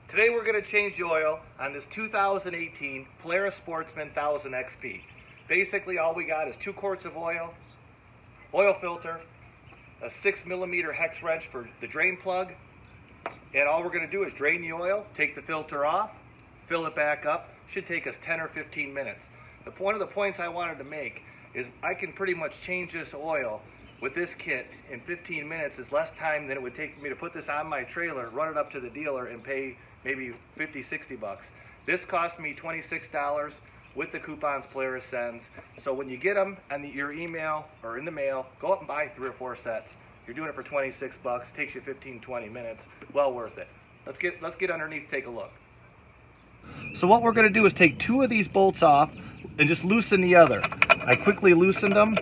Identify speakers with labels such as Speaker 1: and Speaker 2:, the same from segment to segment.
Speaker 1: Today we're going to change the oil on this 2018 Polaris Sportsman 1000 XP. Basically all we got is 2 quarts of oil filter, a 6mm hex wrench for the drain plug, and all we're going to do is drain the oil, take the filter off, fill it back up. Should take us 10 or 15 minutes. One of the points I wanted to make is I can pretty much change this oil with this kit in 15 minutes. Is less time than it would take me to put this on my trailer, run it up to the dealer, and pay maybe 50, 60 bucks. This cost me $26 with the coupons Polaris sends. So when you get them on your email or in the mail, go up and buy 3 or 4 sets. You're doing it for 26 bucks. Takes you 15, 20 minutes. Well worth it. Let's get underneath, take a look. So what we're going to do is take 2 of these bolts off and just loosen the other. I quickly loosened them.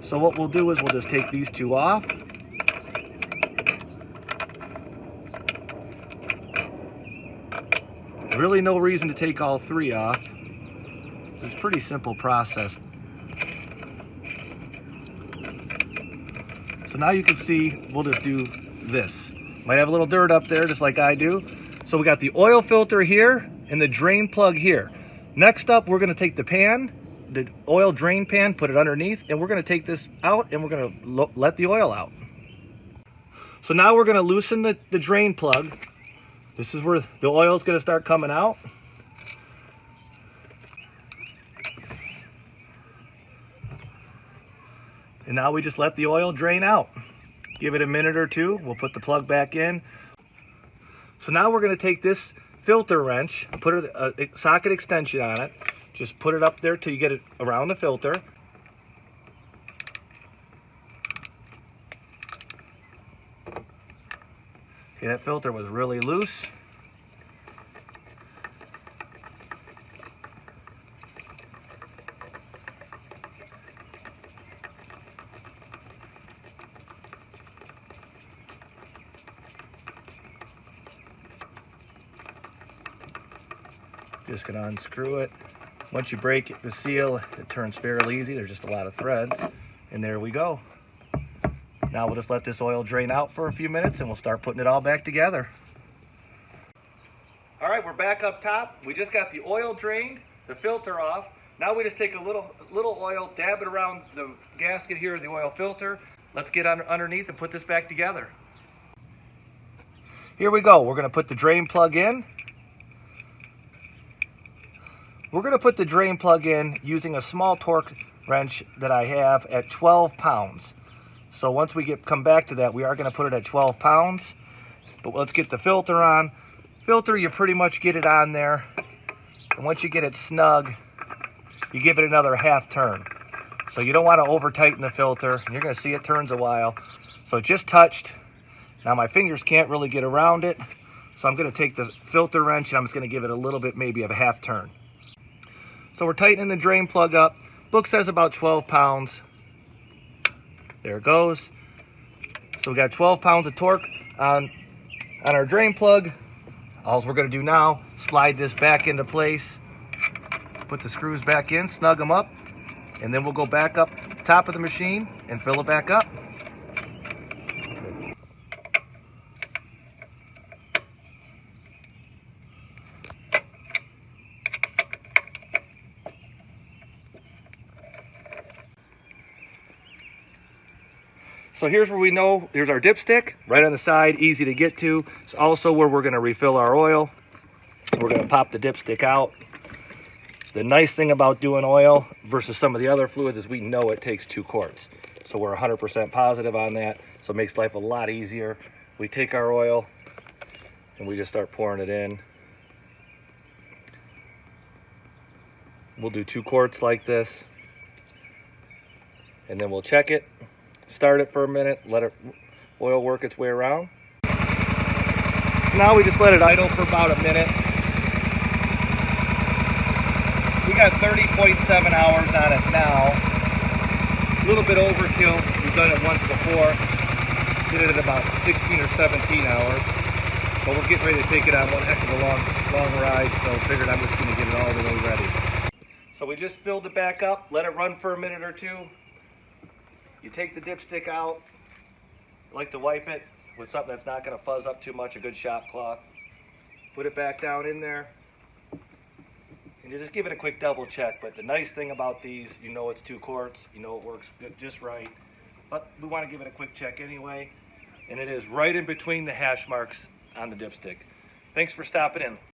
Speaker 1: So what we'll do is we'll just take these 2 off. Really no reason to take all 3 off. It's a pretty simple process. So now you can see we'll just do this. Might have a little dirt up there just like I do. So we got the oil filter here and the drain plug here. Next up, we're going to take the pan, the oil drain pan, put it underneath, and we're going to take this out and we're going to let the oil out. So now we're going to loosen the drain plug. This is where the oil is going to start coming out. And now we just let the oil drain out. Give it a minute or 2. We'll put the plug back in. So now we're going to take this filter wrench, put a socket extension on it. Just put it up there till you get it around the filter. Okay, that filter was really loose. Just gonna unscrew it. Once you break the seal, it turns fairly easy. There's just a lot of threads, and there we go. Now we'll just let this oil drain out for a few minutes and we'll start putting it all back together. All right, we're back up top. We just got the oil drained, the filter off. Now we just take a little oil, dab it around the gasket here of the oil filter. Let's get underneath and put this back together. Here we go. We're gonna put the drain plug in. We're going to put the drain plug in using a small torque wrench that I have at 12 pounds. So once we come back to that, we are going to put it at 12 pounds. But let's get the filter on. Filter, you pretty much get it on there. And once you get it snug, you give it another half turn. So you don't want to over tighten the filter. And you're going to see it turns a while. So it just touched. Now my fingers can't really get around it. So I'm going to take the filter wrench and I'm just going to give it a little bit, maybe of a half turn. So we're tightening the drain plug up. Book says about 12 pounds. There it goes. So we got 12 pounds of torque on our drain plug. All we're going to do now, slide this back into place, put the screws back in, snug them up, and then we'll go back up top of the machine and fill it back up. So here's where we know, here's our dipstick, right on the side, easy to get to. It's also where we're going to refill our oil. We're going to pop the dipstick out. The nice thing about doing oil versus some of the other fluids is we know it takes 2 quarts. So we're 100% positive on that, so it makes life a lot easier. We take our oil and we just start pouring it in. We'll do 2 quarts like this, and then we'll check it. Start it for a minute, let it oil work its way around. Now we just let it idle for about a minute. We got 30.7 hours on it now. A little bit overkill. We've done it once before. Did it at about 16 or 17 hours. But we're getting ready to take it on one heck of a long ride, so I figured I'm just going to get it all the way ready. So we just filled it back up, let it run for a minute or 2. You take the dipstick out. I like to wipe it with something that's not going to fuzz up too much, a good shop cloth. Put it back down in there. And you just give it a quick double check. But the nice thing about these, you know it's 2 quarts, you know it works just right. But we want to give it a quick check anyway. And it is right in between the hash marks on the dipstick. Thanks for stopping in.